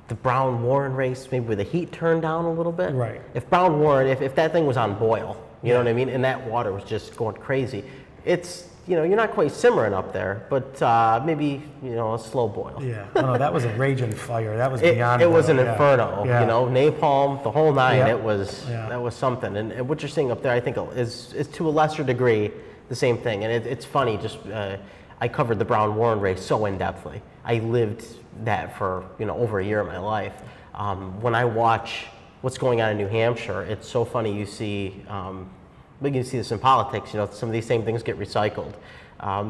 the Brown-Warren race, maybe with the heat turned down a little bit. Right. If Brown-Warren, if that thing was on boil, you know what I mean, and that water was just going crazy, it's, you're not quite simmering up there, but maybe, a slow boil. Yeah. No, that was a raging fire. That was beyond. It was an inferno. Yeah. Napalm, the whole nine. Yeah. That was something. And what you're seeing up there, I think, is to a lesser degree the same thing. And it's funny. I covered the Brown-Warren race so in depthly. I lived that for over a year of my life. When I watch what's going on in New Hampshire, it's so funny. You see. But you see this in politics, some of these same things get recycled.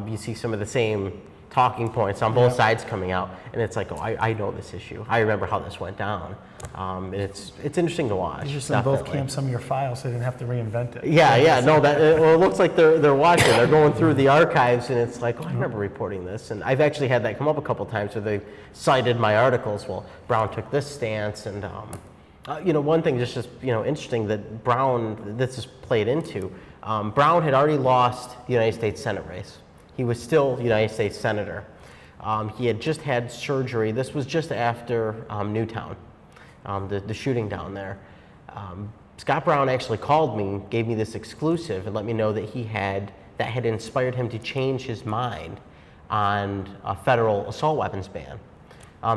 You see some of the same talking points on both sides coming out, and it's like, oh, I know this issue. I remember how this went down. And it's interesting to watch. You just in both camps some of your files, so they didn't have to reinvent it. Yeah. No, it looks like they're watching. They're going through the archives, and it's like, oh, I remember reporting this. And I've actually had that come up a couple times where they've cited my articles. Well, Brown took this stance, and one thing just interesting that this is played into. Brown had already lost the United States Senate race. He was still United States Senator. He had just had surgery. This was just after Newtown, the shooting down there. Scott Brown actually called me, gave me this exclusive, and let me know that that had inspired him to change his mind on a federal assault weapons ban.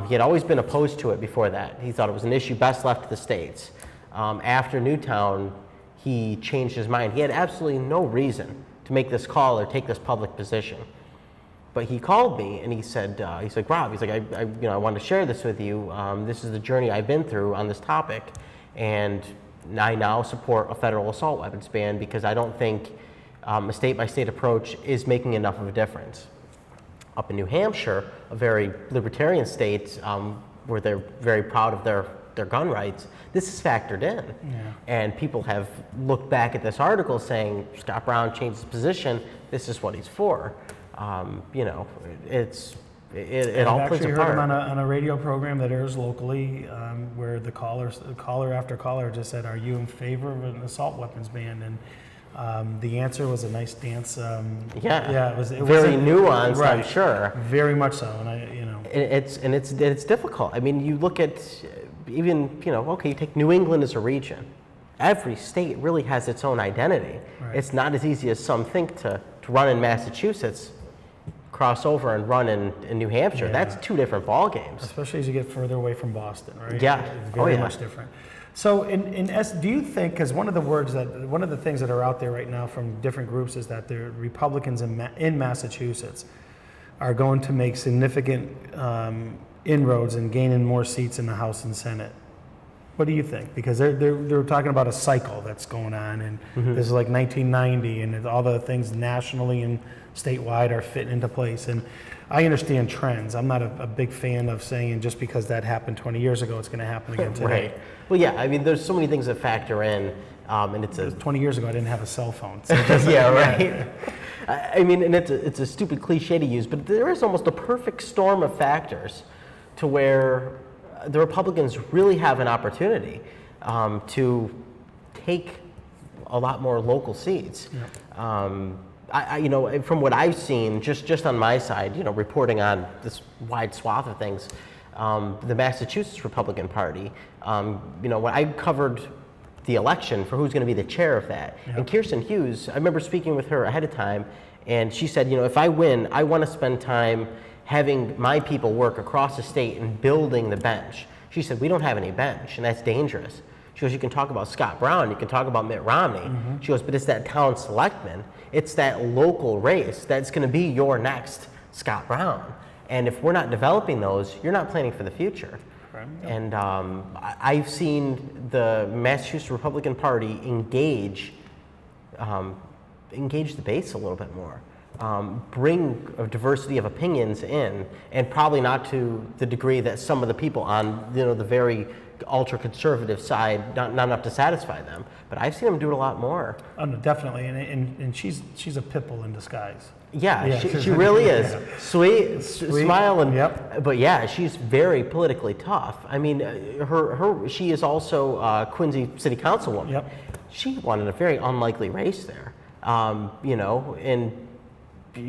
He had always been opposed to it before that. He thought it was an issue best left to the states. After Newtown, he changed his mind. He had absolutely no reason to make this call or take this public position. But he called me and he said, Rob, I wanted to share this with you. This is the journey I've been through on this topic, and I now support a federal assault weapons ban because I don't think a state-by-state approach is making enough of a difference. Up in New Hampshire, a very libertarian state where they're very proud of their gun rights, this is factored in. Yeah. And people have looked back at this article saying, Scott Brown changed his position, this is what he's for. It all plays a part. I've actually heard him on a radio program that airs locally where the caller after caller just said, are you in favor of an assault weapons ban? And the answer was a nice dance. It was very nuanced, right, I'm sure. Very much so, and it's difficult. I mean, you look at even you take New England as a region. Every state really has its own identity. Right. It's not as easy as some think to run in Massachusetts, cross over and run in New Hampshire. Yeah. That's two different ball games. Especially as you get further away from Boston, right? Yeah. It's very much different. So do you think, because one of the things that are out there right now from different groups is that the Republicans in Massachusetts are going to make significant inroads and gaining more seats in the House and Senate. What do you think? Because they're talking about a cycle that's going on, and this is like 1990, and all the things nationally and statewide are fitting into place. And I understand trends. I'm not a big fan of saying just because that happened 20 years ago, it's going to happen again today. Right. Well, yeah. I mean, there's so many things that factor in, and it's 20 years ago, I didn't have a cell phone. So yeah, right. I mean, and it's a stupid cliche to use, but there is almost a perfect storm of factors to where the Republicans really have an opportunity to take a lot more local seats. Yep. From what I've seen, just on my side, reporting on this wide swath of things, the Massachusetts Republican Party, when I covered the election for who's going to be the chair of that. And Kirsten Hughes, I remember speaking with her ahead of time, and she said, if I win, I want to spend time having my people work across the state and building the bench. She said, we don't have any bench, and that's dangerous. She goes, you can talk about Scott Brown, you can talk about Mitt Romney. She goes, but it's that town selectman, it's that local race that's going to be your next Scott Brown. And if we're not developing those, you're not planning for the future. And I've seen the Massachusetts Republican Party engage the base a little bit more, bring a diversity of opinions in, and probably not to the degree that some of the people on the very ultra-conservative side, not enough to satisfy them. But I've seen them do it a lot more. Oh, no, definitely, and she's a pit bull in disguise. Yeah, she really is. Sweet, smile, and but yeah, she's very politically tough. I mean, she is also Quincy City Councilwoman. She won in a very unlikely race there, and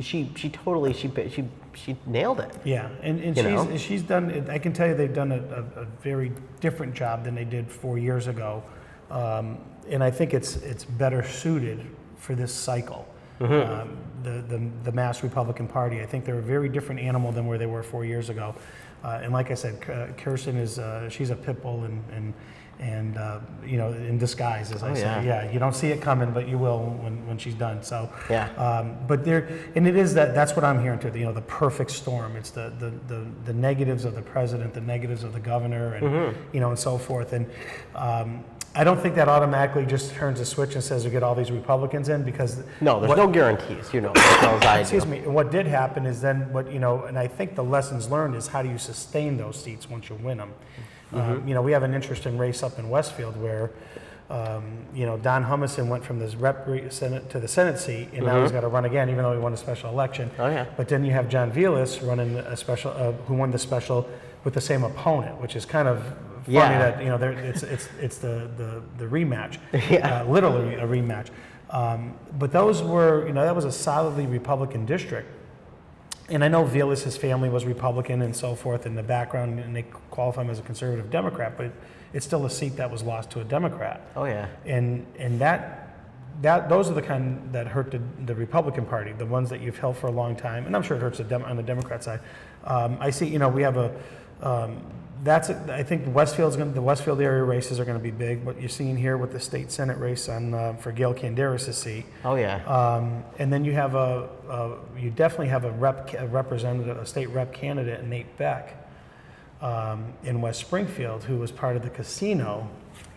she totally nailed it. Yeah, and she's done. I can tell you they've done a very different job than they did 4 years ago, and I think it's better suited for this cycle. The Mass Republican Party. I think they're a very different animal than where they were 4 years ago. And like I said, Kirsten is she's a pit bull and in disguise, as I say. Yeah, you don't see it coming, but you will when she's done. So but it is that's what I'm hearing too. The perfect storm. It's the negatives of the president, the negatives of the governor, and and so forth. And I don't think that automatically just turns a switch and says we get all these Republicans in, because no, there's no guarantees, as well as I do. Excuse me. And what did happen is then and I think the lessons learned is how do you sustain those seats once you win them. We have an interesting race up in Westfield where Don Humison went from this Senate to the Senate seat, and now he's got to run again, even though he won a special election. But then you have John Vilas running a special, who won the special with the same opponent, which is kind of funny that it's the rematch, literally a rematch. But those were that was a solidly Republican district, and I know Vilas' family was Republican and so forth in the background, and they qualify him as a conservative Democrat, but it's still a seat that was lost to a Democrat. And that those are the kind that hurt the Republican Party, the ones that you've held for a long time, and I'm sure it hurts on the Democrat side. I see we have I think the Westfield area races are going to be big. What you're seeing here with the state Senate race for Gail Canderas' seat. And then you have you definitely have a state rep candidate, Nate Beck, in West Springfield, who was part of the casino.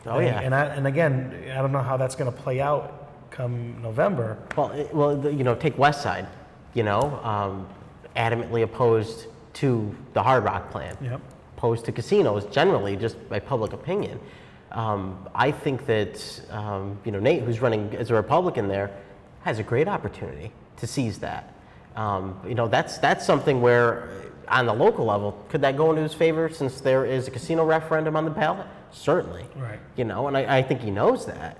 And again, I don't know how that's going to play out come November. Take West Side. Adamantly opposed to the Hard Rock plan. Opposed to casinos generally, just by public opinion. I think that Nate, who's running as a Republican there, has a great opportunity to seize that. That's something where, on the local level, could that go into his favor since there is a casino referendum on the ballot? Certainly. And I think he knows that.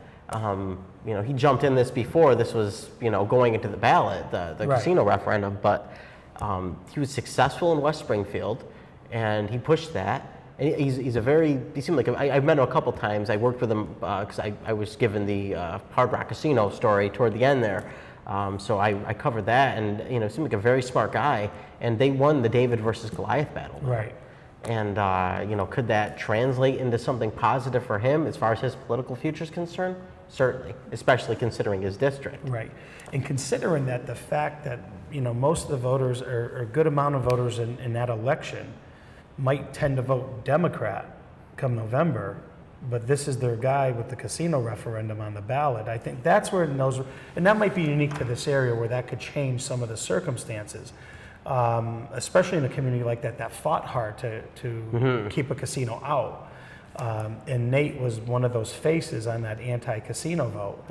He jumped in this before this was going into the ballot, the casino referendum, but he was successful in West Springfield. And he pushed that. And he seemed like I've met him a couple times. I worked with him because I was given the Hard Rock Casino story toward the end there. So I covered that, and he seemed like a very smart guy. And they won the David versus Goliath battle. And could that translate into something positive for him as far as his political future is concerned? Certainly, especially considering his district. And considering that the fact that most of the voters, or a good amount of voters in that election, might tend to vote Democrat come November, but this is their guy with the casino referendum on the ballot. I think that's where and that might be unique to this area where that could change some of the circumstances, especially in a community like that fought hard to keep a casino out. And Nate was one of those faces on that anti-casino vote.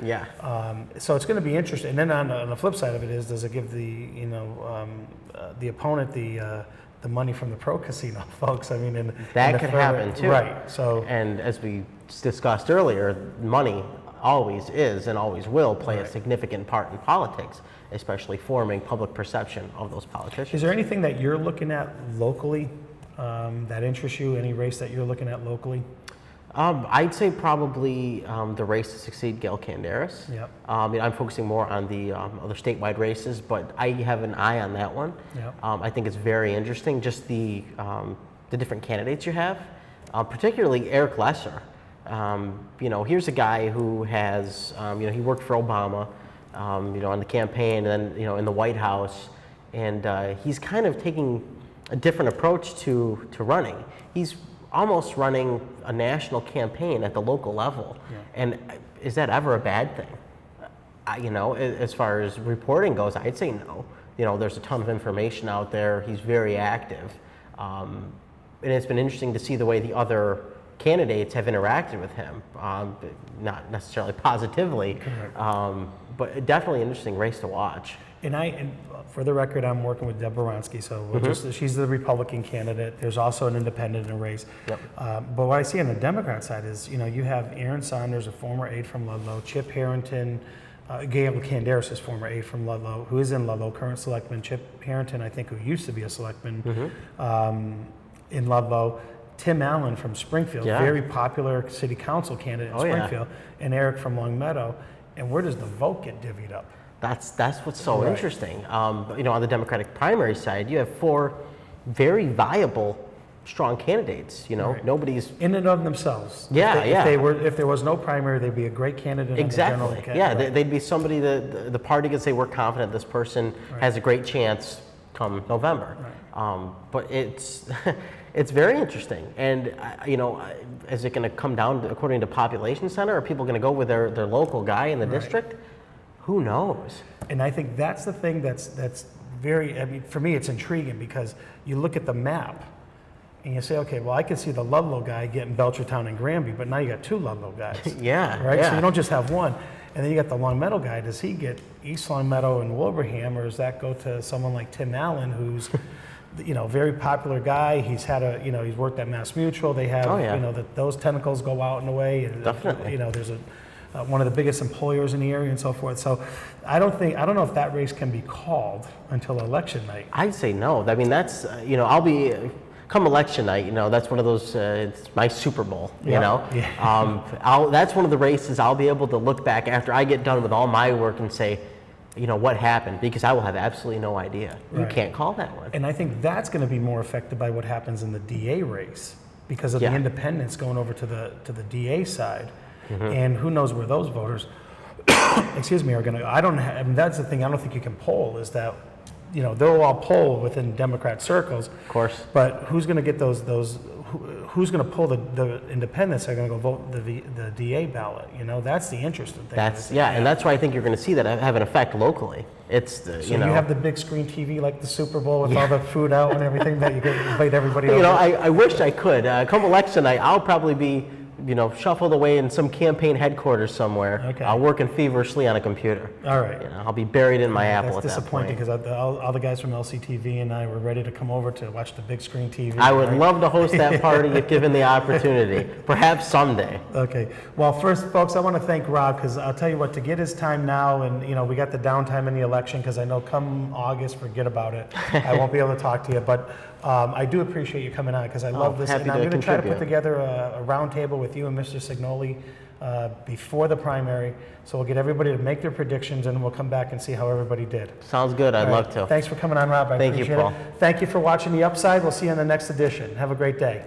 So it's going to be interesting. And then on the flip side of it is, does it give the opponent the money from the pro casino folks? I mean, that could happen too. So, and as we discussed earlier, money always is and always will play a significant part in politics, especially forming public perception of those politicians. Is there anything that you're looking at locally that interests you? Any race that you're looking at locally? I'd say probably the race to succeed Gail Canderas. Yep. I'm focusing more on the other statewide races, but I have an eye on that one. Yep. I think it's very interesting, just the different candidates you have, particularly Eric Lesser. Here's a guy who has, he worked for Obama, on the campaign, and then, in the White House, and he's kind of taking a different approach to running. He's almost running a national campaign at the local level. Yeah. And is that ever a bad thing? As far as reporting goes, I'd say no. There's a ton of information out there. He's very active. And it's been interesting to see the way the other candidates have interacted with him, not necessarily positively, but definitely an interesting race to watch. And for the record, I'm working with Deborah Ronsky, so she's the Republican candidate. There's also an independent in the race. Yep. But what I see on the Democrat side is, you have Aaron Saunders, a former aide from Ludlow, Chip Harrington, Gail Canderas is former aide from Ludlow, who is in Ludlow, current selectman. Chip Harrington, I think, who used to be a selectman in Ludlow. Tim Allen from Springfield, very popular city council candidate in Springfield, and Eric from Long Meadow. And where does the vote get divvied up? That's what's so interesting. On the Democratic primary side, you have 4 very viable, strong candidates. Nobody's in and of themselves. If there was no primary, they'd be a great candidate. Exactly. On the general They'd be somebody that the party could say we're confident this person has a great chance come November. But it's it's very interesting. And is it going to come down according to population center? Are people going to go with their local guy in the district? Who knows? And I think that's the thing that's very, for me, it's intriguing because you look at the map and you say, okay, well, I can see the Ludlow guy getting Belchertown and Granby, but now you got 2 Ludlow guys. So you don't just have one. And then you got the Long Meadow guy. Does he get East Long Meadow and Wilbraham, or does that go to someone like Tim Allen, who's very popular guy? He's had he's worked at Mass Mutual. They have, those tentacles go out in a way. Definitely. There's one of the biggest employers in the area and so forth. So I don't know if that race can be called until election night. I'd say no. I mean, that's, I'll be, come election night, that's one of those, it's my Super Bowl, that's one of the races I'll be able to look back after I get done with all my work and say, what happened, because I will have absolutely no idea. You can't call that one. And I think that's going to be more affected by what happens in the DA race because of the independents going over to the DA side. And who knows where those voters, are going to. That's the thing. I don't think you can poll is that, they'll all poll within Democrat circles, of course. But who's going to get those? Who's going to pull the independents that are going to go vote the DA ballot? That's the interesting thing. And that's why I think you're going to see that have an effect locally. It's you have the big screen TV like the Super Bowl with all the food out and everything that you can invite everybody over. I wish I could. Come election night, I'll probably be shuffled away in some campaign headquarters somewhere, working feverishly on a computer. All right. I'll be buried in my apple at that point. That's disappointing because all the guys from LCTV and I were ready to come over to watch the big screen TV. I would love to host that party if given the opportunity, perhaps someday. Okay. Well, first, folks, I want to thank Rob because I'll tell you what, to get his time now, and we got the downtime in the election because I know come August, forget about it. I won't be able to talk to you, but I do appreciate you coming on because I love this, and I'm going to try to put together a roundtable with you and Mr. Signoli before the primary, so we'll get everybody to make their predictions, and we'll come back and see how everybody did. Sounds good. I'd love to. Thanks for coming on, Rob. I appreciate it. Thank you, Paul. Thank you for watching The Upside. We'll see you in the next edition. Have a great day.